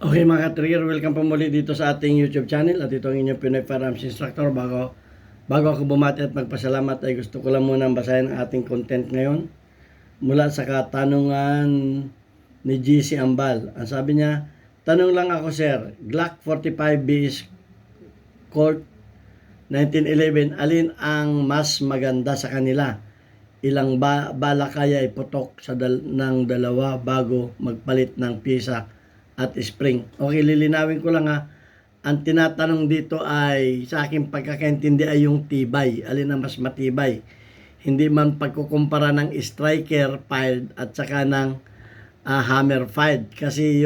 Okay mga ka-trigger, welcome po muli dito sa ating YouTube channel at ito ang inyong Pinoy Firearms Instructor. Bago ako bumati at magpasalamat ay gusto ko lang muna basahin ang ating content ngayon mula sa katanungan ni GC Ambal. Ang sabi niya, tanong lang ako sir, Glock 45 BS Colt 1911, alin ang mas maganda sa kanila? Ilang bala kaya iputok ng dalawa bago magpalit ng pyesa at spring? Okay, lilinawin ko lang ha. Ang tinatanong dito ay, sa aking pagkakaintindi, ay yung tibay. Alin ang mas matibay? Hindi man pagkukumpara ng striker fired at saka ng hammer fired. Kasi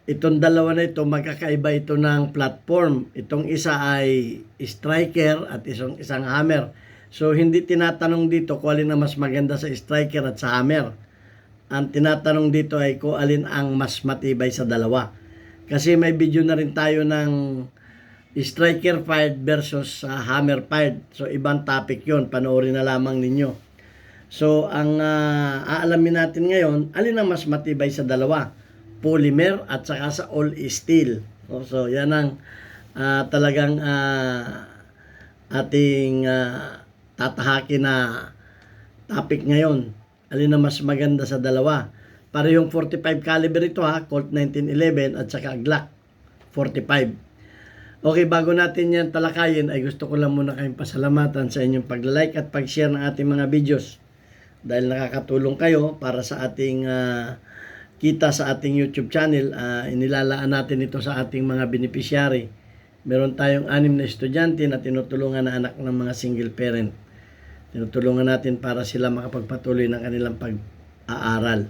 itong dalawa na ito, magkakaiba ito ng platform. Itong isa ay striker at isang hammer. So, hindi tinatanong dito kung alin ang mas maganda sa striker at sa hammer. Ang tinatanong dito ay kung alin ang mas matibay sa dalawa. Kasi may video na rin tayo ng striker fired versus hammer fired. So, ibang topic yon, panoorin na lamang ninyo. So, ang aalamin natin ngayon, alin ang mas matibay sa dalawa? Polymer at saka sa all steel. So, yan ang talagang ating tatahakin na topic ngayon. Alin na mas maganda sa dalawa? Para yung 45 caliber ito ha, Colt 1911 at saka Glock 45. Okay, bago natin yan talakayin ay gusto ko lang muna kayong pasalamatan sa inyong pag-like at pag-share ng ating mga videos. Dahil nakakatulong kayo para sa ating kita sa ating YouTube channel, inilalaan natin ito sa ating mga beneficiary. Meron tayong 6 na estudyante na tinutulungan na anak ng mga single parent. Tinutulungan natin para sila makapagpatuloy ng kanilang pag-aaral.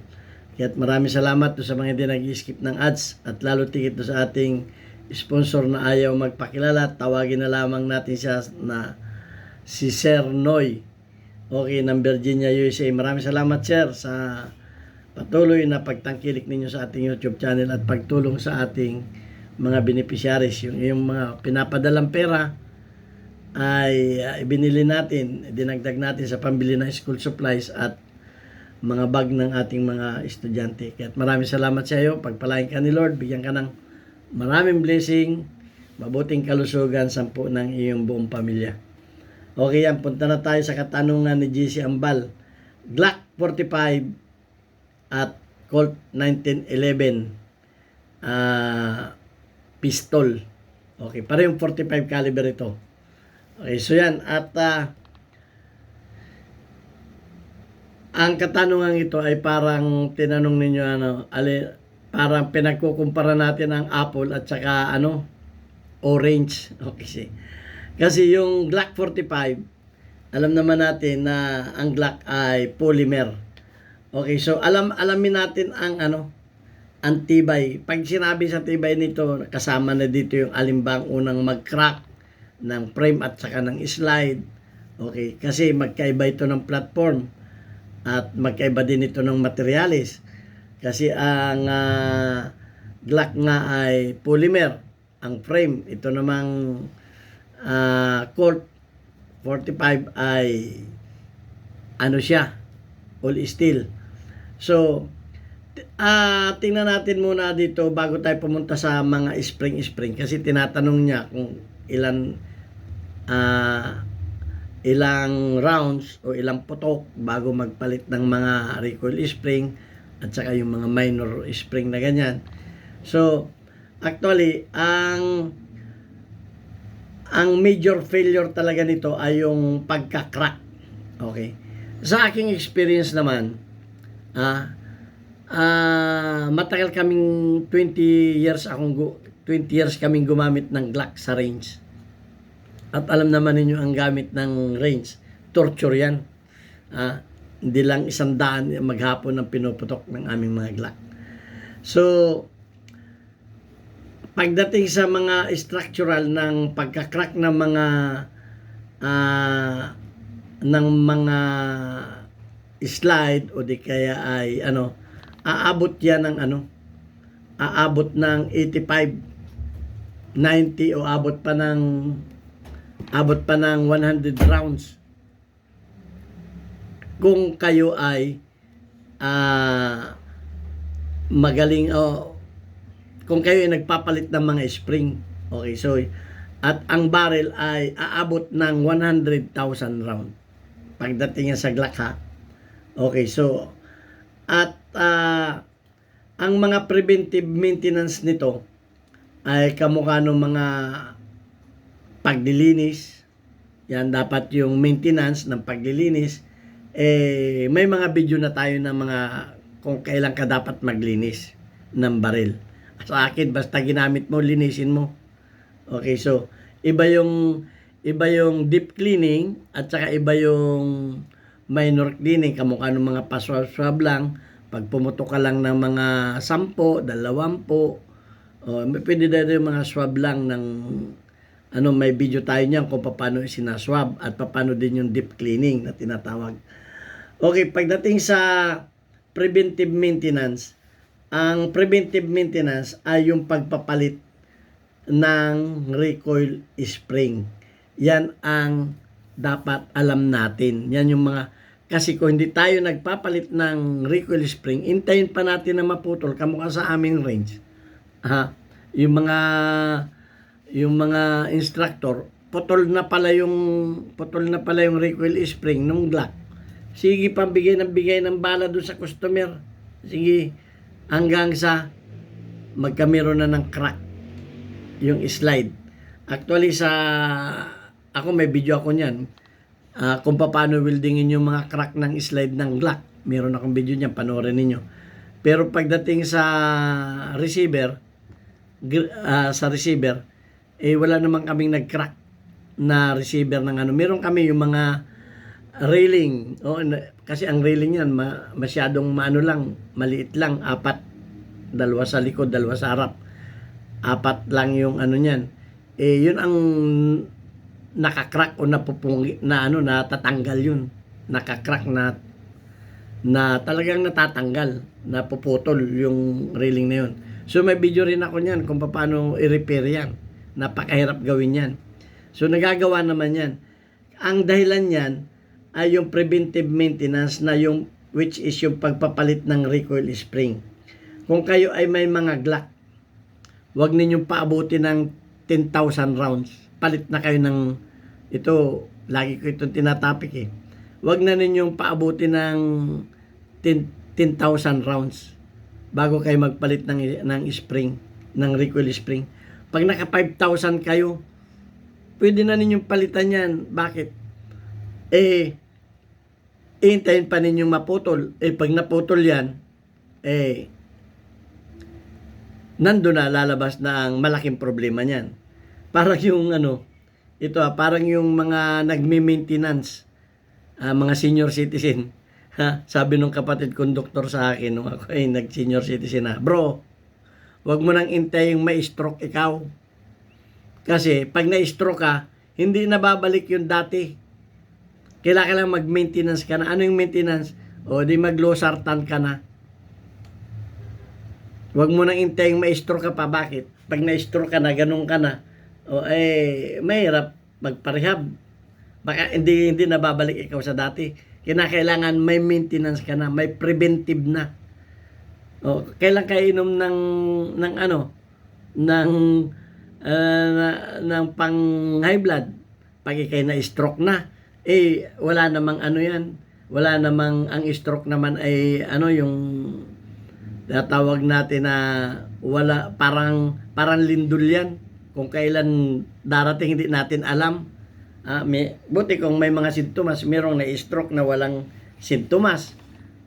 Kaya maraming salamat sa mga hindi nag-skip ng ads at lalo tigit sa ating sponsor na ayaw magpakilala. Tawagin na lamang natin siya na si Sir Noy. Okay, ng Virginia, USA. Maraming salamat sir sa patuloy na pagtangkilik ninyo sa ating YouTube channel at pagtulong sa ating mga beneficiaries. Yung mga pinapadalang pera ay ibinili natin, dinagdag natin sa pambili ng school supplies at mga bag ng ating mga estudyante. Kaya maraming salamat sa iyo. Pagpalain ka ni Lord, bigyan ka ng maraming blessing, mabuting kalusugan sa ng iyong buong pamilya. Okay yan, punta na tayo sa katanungan ni GC Ambal. Glock 45 at Colt 1911 pistol. Okay, parehong 45 caliber ito. Okay, so yan. At ang katanungan ito ay parang tinanong ninyo parang pinagkukumpara natin ang apple at saka orange. Okay. Kasi yung Glock 45, alam naman natin na ang Glock ay polymer. Okay, so alamin natin ang ang tibay. Pag sinabi sa tibay nito, kasama na dito yung alimbang unang mag-crack ng frame at saka ng slide. Okay, kasi magkaiba ito ng platform at magkaiba din ito ng materialis. Kasi ang Glock nga ay polymer, ang frame. Ito namang Colt 45 ay siya, all steel. So, tingnan natin muna dito bago tayo pumunta sa mga spring kasi tinatanong niya kung ilang rounds o ilang putok bago magpalit ng mga recoil spring at saka yung mga minor spring na ganyan. So, actually, ang major failure talaga nito ay yung pagka-crack. Okay. Sa aking experience naman, matagal kaming 20 years kaming gumamit ng Glock sa range. At alam naman ninyo ang gamit ng range, torture yan. Hindi lang 100 maghapon ang pinuputok ng aming mga Glock. So, pagdating sa mga structural ng pagka-crack ng mga slide o di kaya ay aabot yan ng aabot ng 85, 90 o abot pa ng 100 rounds kung kayo ay magaling o kung kayo ay nagpapalit ng mga spring. Okay, so at ang barrel ay aabot ng 100,000 round pagdating yan sa Glock, ha. Okay, so at ang mga preventive maintenance nito ay kamukha ng mga paglilinis. Yan, dapat yung maintenance ng paglilinis. May mga video na tayo ng mga kung kailan ka dapat maglinis ng baril. Sa akin, basta ginamit mo, linisin mo. Okay, so iba yung deep cleaning at saka iba yung minor cleaning, kamukha ng mga paswab-swab lang. Pag pumutok ka lang ng mga 10, 20, pwede na yung mga swab lang ng may video tayo niyan kung paano sinaswab at paano din yung deep cleaning na tinatawag. Okay, pagdating sa preventive maintenance, ang preventive maintenance ay yung pagpapalit ng recoil spring. Yan ang dapat alam natin. Yan yung mga, kasi kung hindi tayo nagpapalit ng recoil spring, intayin pa natin na maputol, kamukha sa aming range. Yung mga instructor, putol na pala yung recoil spring nung Glock. Sige pa, bigay ng bala doon sa customer. Sige, hanggang sa magkamero na ng crack yung slide. Actually, ako may video ako niyan. Kung paano weldingin yung mga crack ng slide ng Glock. Meron akong video niyan, panoorin ninyo. Pero pagdating sa receiver, wala naman kaming nag-crack na receiver ng ano. Meron kami yung mga railing. Kasi ang railing yan, masyadong maliit lang. 4. 2 sa likod, 2 sa harap. 4 lang yung ano niyan. Yun ang nakakrack o napupungi na natatanggal yun. Nakakrack na talagang natatanggal, napuputol yung railing na yun. So may video rin ako niyan kung paano i-repair yan. Napakahirap gawin yan. So nagagawa naman yan. Ang dahilan yan ay yung preventive maintenance na which is yung pagpapalit ng recoil spring. Kung kayo ay may mga Glock, huwag ninyong paabuti ng 10,000 rounds. Palit na kayo ng, ito, lagi ko itong tinatapik Huwag na ninyong paabuti ng 10,000 rounds bago kayo magpalit ng spring, ng recoil spring. Pag naka 5,000 kayo, pwede na ninyong palitan yan. Bakit? Hintayin pa ninyong maputol. Pag naputol yan, nandun na lalabas na ang malaking problema niyan. Parang yung parang yung mga nagme-maintenance, mga senior citizen. Sabi nung kapatid kong doktor sa akin nung ako ay nag-senior citizen na, bro, wag mo nang intaying ma-stroke ikaw. Kasi pag na-stroke ka, hindi na babalik yung dati. Kailangan mag-maintenance ka na. Ano yung maintenance? Di mag-losartan ka na. Huwag mo nang intaying ma-stroke ka pa. Bakit? Pag na-stroke ka na, ganun ka na, mahirap magparehab. Baka hindi na babalik ikaw sa dati. Kinakailangan may maintenance ka na, may preventive na. Kailan ka inom ng pang high blood? Pag ikay na-stroke na, wala namang yan. Wala namang, ang stroke naman ay yung natawag natin na parang lindol yan. Kung kailan darating, hindi natin alam. Buti kung may mga sintomas, merong na-stroke na walang sintomas.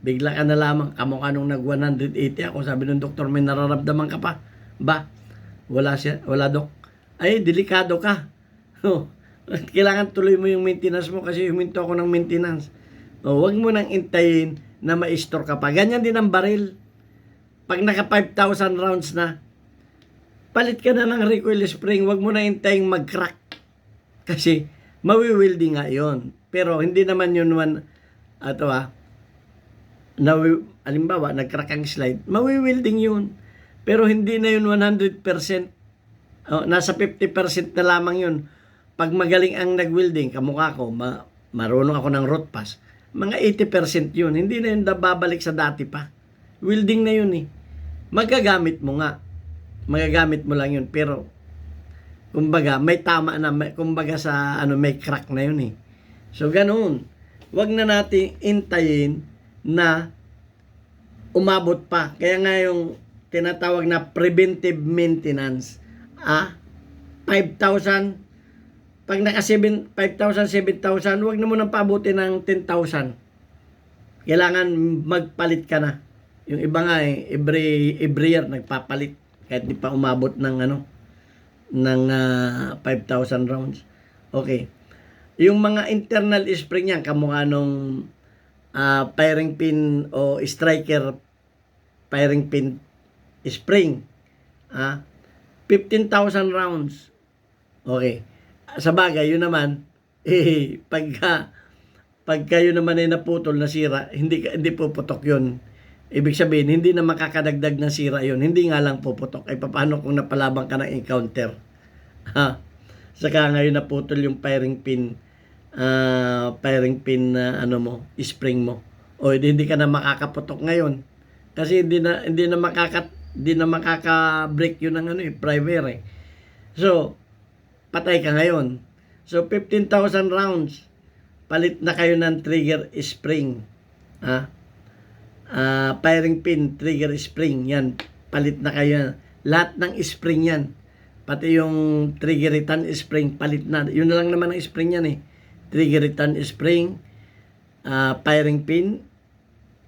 Bigla ka na lamang, kamukha nung nag-180 ako, sabi ng doktor, may nararamdaman ka pa. Wala dok. Delikado ka. Kailangan tuloy mo yung maintenance mo kasi huminto ako ng maintenance. Huwag mo nang intayin na ma-stroke ka pa. Ganyan din ang baril. Pag naka 5,000 rounds na, palit ka na ng recoil spring. Huwag mo na intayin mag-crack. Kasi mawi-welding nga yun. Pero hindi naman yun halimbawa, nag-crack ang slide, mawi-welding yun. Pero hindi na yun 100%. Nasa 50% na lamang yun. Pag magaling ang nag-welding, kamukha ko, marunong ako ng root pass, mga 80% yun. Hindi na yun babalik sa dati pa. Welding na yun Magagamit mo nga. magagamit mo lang yun. Pero, kumbaga, may tama na, kumbaga sa, may crack na yun eh. So, ganoon. Wag na natin intayin na umabot pa. Kaya nga yung tinatawag na preventive maintenance. 5,000. Pag naka 5,000, 7,000, wag na mo nang paabutin ng 10,000. Kailangan magpalit ka na. Yung iba nga every year nagpapalit kahit di pa umabot ng ng 5,000 rounds. Okay. Yung mga internal spring yan, kamukha nung firing pin o striker firing pin spring. 15,000 rounds. Okay. Sa bagay, yun naman, pagka yun naman ay naputol, nasira, hindi puputok yun. Ibig sabihin, hindi na makakadagdag ng sira yun. Hindi nga lang puputok. Ay, paano kung napalabang ka ng encounter? Saka ngayon naputol yung firing pin spring mo. O hindi ka na makakaputok ngayon. Kasi hindi na makaka-break yun ng primer eh. So, patay ka ngayon. So, 15,000 rounds. Palit na kayo ng trigger spring. Firing pin, trigger spring. Yan. Palit na kayo. Lahat ng spring yan. Pati yung trigger return spring, palit na. Yun na lang naman ang spring yan eh. Trigger return spring, firing pin,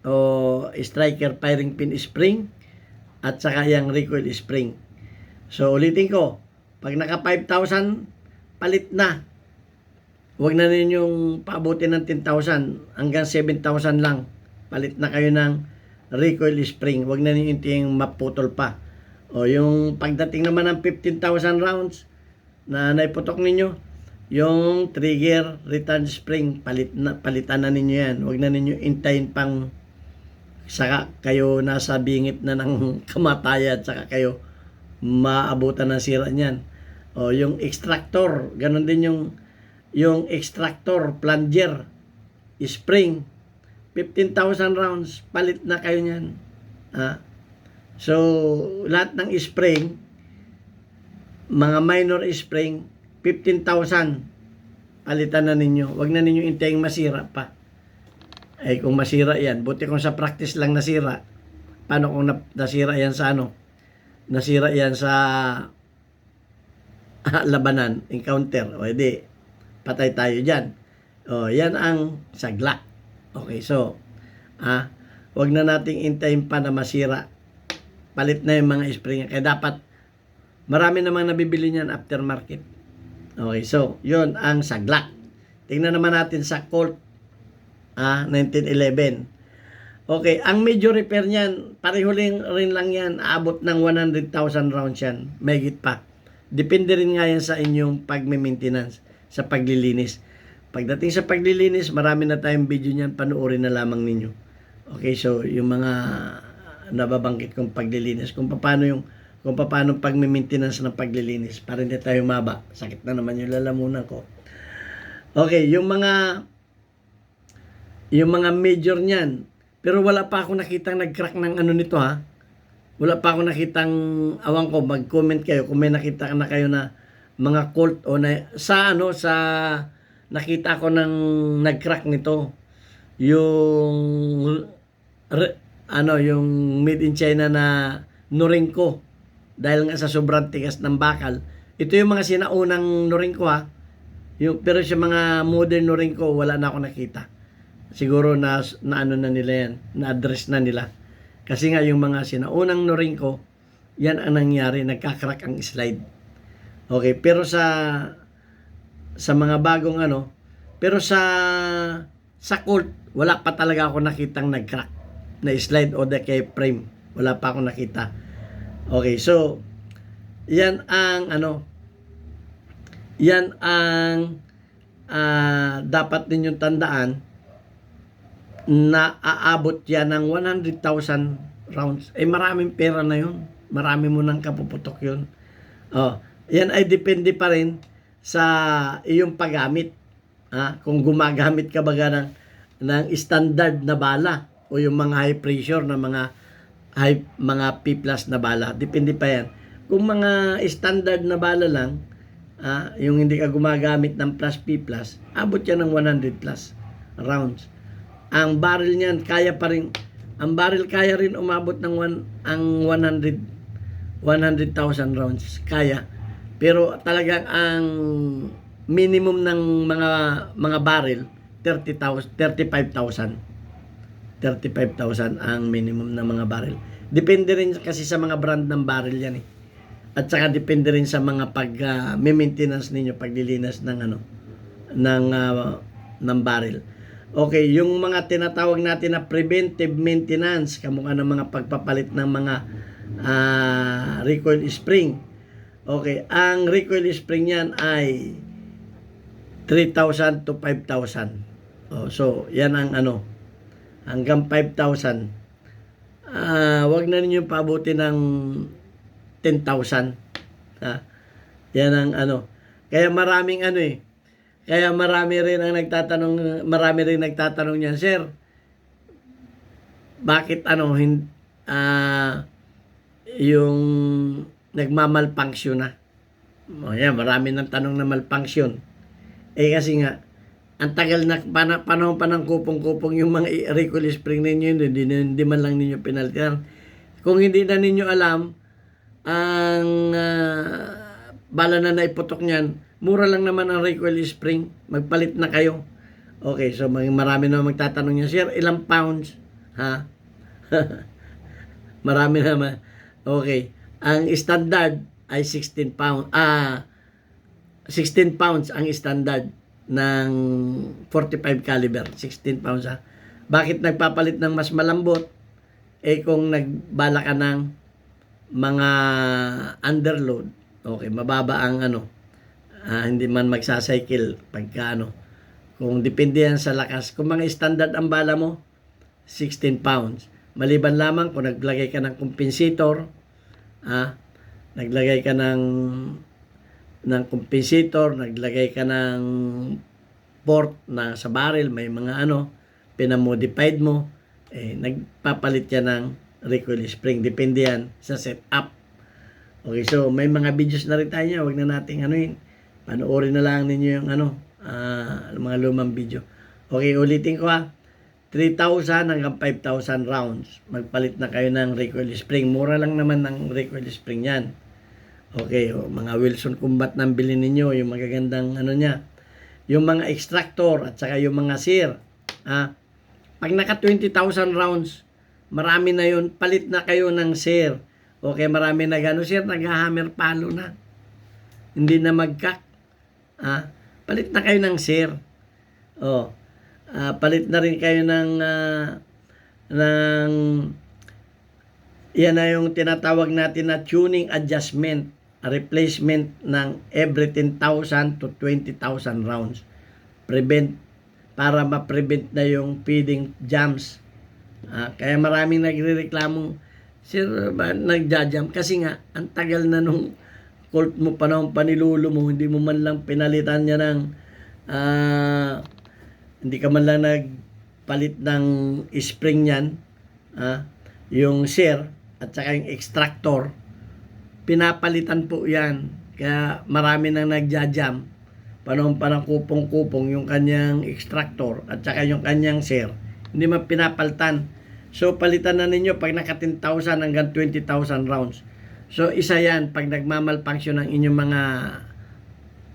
o striker firing pin spring, at saka yung recoil spring. So, ulitin ko. Pag naka 5,000, palit na. Huwag na ninyong paabutin ng 10,000 hanggang 7,000 lang. Palit na kayo ng recoil spring. Huwag na ninyong yung maputol pa. O yung pagdating naman ng 15,000 rounds na naiputok ninyo, yung trigger return spring, palitan na ninyo yan. Huwag na ninyo intayin pang saka kayo nasa bingit na ng kamatayan, saka kayo maabutan ng sira niyan. O yung extractor, ganun din yung extractor, plunger, spring, 15,000 rounds, palit na kayo niyan. So, lahat ng spring, mga minor spring, 15,000, palitan na ninyo. Huwag na ninyo intaying masira pa. Ay, kung masira yan, buti kung sa practice lang nasira, paano kung nasira yan sa nasira yan sa labanan, encounter, o edi, patay tayo dyan. O, yan ang sagla. Okay, so, huwag na nating intayin pa na masira. Palit na yung mga spring. Kaya dapat, marami namang nabibili niyan aftermarket. Okay, so, yun ang sagla. Tingnan naman natin sa Colt 1911. Okay, ang major repair niyan, pareho rin lang yan, aabot ng 100,000 rounds yan. Mahigit pa. Depende rin nga yan sa inyong pag-maintenance, sa paglilinis. Pagdating sa paglilinis, marami na tayong video niyan, panoorin na lamang ninyo. Okay, so yung mga nababanggit kong paglilinis, kung paano pag-maintenance ng paglilinis, para hindi tayo maba. Sakit na naman yung lalamunan ko. Okay, yung mga major niyan, pero wala pa ako nakitang nag-crack ng nito Wala pa ako nakitang, awang ko, mag-comment kayo kung may nakita na kayo na mga Colt o sa nakita ko ng nag-crack nito. Yung made in China na Norinco. Dahil nga sa sobrang tigas ng bakal. Ito yung mga sinaunang Norinco pero sa mga modern Norinco, wala na ako nakita. Siguro na nila yan, na-address na nila. Kasi nga yung mga sinaunang Norinco, yan ang nangyari, nagka-crack ang slide. Okay, pero sa mga bagong pero sa Colt, wala pa talaga ako nakitang nag-crack na slide o the frame. Wala pa ako nakita. Okay, so yan ang dapat ninyong tandaan na aabot yan ng 100,000 rounds. Maraming pera na yun. Marami mo nang kapuputok yun. Yan ay depende pa rin sa iyong paggamit. Kung gumagamit ka baga ng standard na bala o yung mga high pressure na mga P+ na bala. Depende pa yan. Kung mga standard na bala lang, yung hindi ka gumagamit ng plus P+, abot yan ng 100 plus rounds. Ang barrel niyan, ang barrel kaya rin umabot ng 100,000 rounds. Kaya. Pero talagang ang minimum ng mga barrel, 35,000 ang minimum ng mga barrel. Depende rin kasi sa mga brand ng barrel yan eh. At saka depende rin sa mga maintenance ninyo, paglilinas ng ng barrel. Okay, yung mga tinatawag natin na preventive maintenance, kamukha ng mga pagpapalit ng mga recoil spring. Okay, ang recoil spring yan ay 3,000 to 5,000. So, yan ang hanggang 5,000. Wag na ninyo paabuti ng 10,000. Yan ang Kaya maraming Kaya marami rin nagtatanong niyan, sir, bakit yung nagmamalfunction na? Yan, marami nang tanong na malfunction. Kasi nga, ang tagal na panahon pa ng kupong-kupong yung mga recoil spring ninyo, hindi man lang ninyo pinalitan. Kung hindi na ninyo alam, ang bala na naiputok niyan, mura lang naman ang recoil spring, magpalit na kayo. Okay, so marami na magtatanong niya, sir, ilang pounds? Marami naman. Okay, ang standard ay 16 pounds. 16 pounds ang standard ng 45 caliber. 16 pounds Bakit nagpapalit ng mas malambot? Kung nagbala ka ng mga underload, okay, mababa ang hindi man magsacycle pagka kung depende yan sa lakas. Kung mga standard ang bala mo, 16 pounds. Maliban lamang kung naglagay ka ng compensator, naglagay ka ng compensator, naglagay ka ng port na sa barrel, may mga pinamodified mo, nagpapalit yan ng recoil spring. Depende yan sa setup. Okay, so may mga videos na rin tayo, wag na nating panoorin na lang ninyo yung mga lumang video. Okay, ulitin ko 3,000 hanggang 5,000 rounds. Magpalit na kayo ng recoil spring. Mura lang naman ng recoil spring yan. Okay, mga Wilson Combat nang bilhin ninyo, yung magagandang niya. Yung mga extractor at saka yung mga sear. Pag naka 20,000 rounds, marami na yun, palit na kayo ng sear. Okay, marami na sir, nag-hammer palo na. Hindi na magkak. Palit na kayo ng sear. Palit na rin kayo ng yan na yung tinatawag natin na tuning adjustment, replacement ng every 10,000 to 20,000 rounds. Para ma-prevent na yung feeding jams. Kaya maraming nagrereklamo, sir, ba nagja-jam? Kasi nga, ang tagal na nung Colt mo, panahon pa ni lolo mo, hindi mo man lang pinalitan niya ng hindi ka man lang nagpalit ng spring niyan, yung sear at saka yung extractor, pinapalitan po yan. Kaya marami nang nagja-jam, panahon pa ng kupong-kupong yung kanyang extractor at saka yung kanyang sear, hindi man pinapalitan. So palitan na ninyo pag naka 10,000 hanggang 20,000 rounds. So isa yan, pag nagmamalfunction ng inyong mga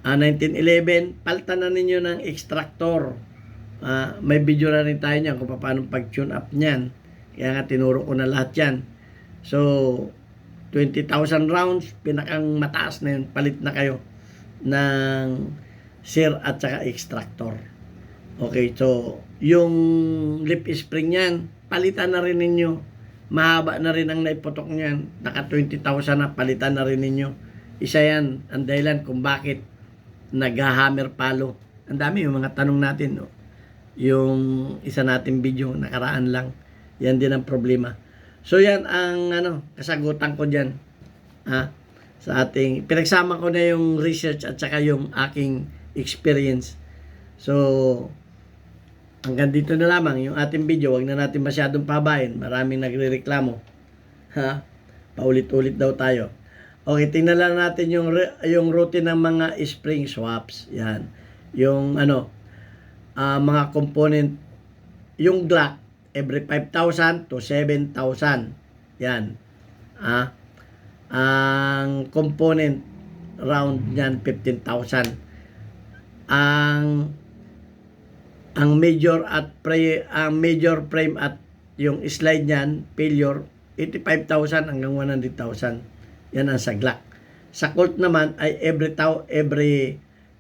1911, palitan na ninyo ng extractor. May video na rin tayo niyan kung paano pag-tune up niyan. Kaya nga tinuro ko na lahat yan. So 20,000 rounds, pinakang mataas na yun, palit na kayo ng sear at saka extractor. Okay, so yung lip spring niyan, palitan na rin ninyo. Mahaba na rin ang naiputok niyan. Naka 20,000 na, palitan na rin ninyo. Isa yan ang dahilan kung bakit nag-hammer palo. Ang dami yung mga tanong natin. Yung isa nating video, nakaraan lang. Yan din ang problema. So yan ang kasagutan ko dyan. Sa ating, pinagsama ko na yung research at saka yung aking experience. So, hanggang dito na lamang yung ating video. Huwag na natin masyadong pabayin. Maraming nagrereklamo. Paulit-ulit daw tayo. Okay, tingnan lang natin yung routine ng mga spring swaps. Yan. Yung mga component, yung Glock, every 5,000 to 7,000. Yan. Ang component round niyan 15,000. Ang major frame at yung slide niyan failure 85,000 hanggang 100,000. Yan ang sa Glock. Sa Colt naman ay every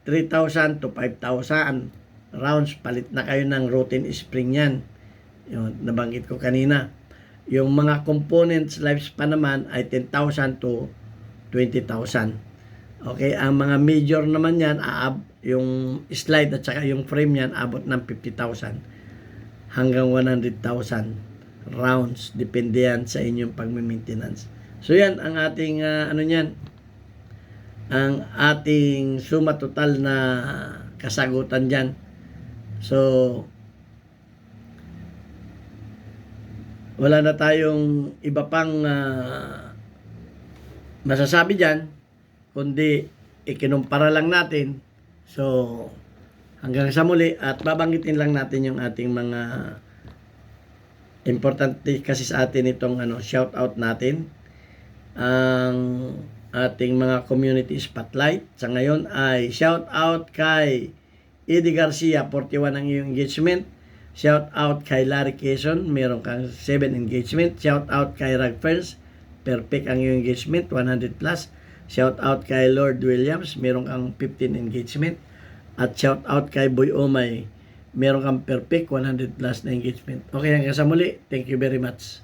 3,000 to 5,000 rounds palit na kayo ng routine spring yan. Yung nabanggit ko kanina. Yung mga components lifespan naman ay 10,000 to 20,000. Okay, ang mga major naman yan, yung slide at saka yung frame yan, abot ng 50,000 hanggang 100,000 rounds. Depende yan sa inyong pag-maintenance. So yan, ang ating, ang ating suma total na kasagutan dyan. So, wala na tayong iba pang masasabi dyan, kundi ikinumpara lang natin. So, hanggang sa muli at babanggitin lang natin yung ating mga importante kasi sa atin itong shout out natin. Ang ating mga community spotlight sa ngayon ay shout out kay Eddie Garcia, 41 ang iyong engagement. Shout out kay Larry Quezon, meron kang 7 engagement. Shout out kay Rag Ferns, perfect ang iyong engagement, 100 plus. Shout out kay Lord Williams, meron kang 15 engagement. At shout out kay Boy Omay, meron kang perfect 100 plus na engagement. Okay, hanggang sa muli. Thank you very much.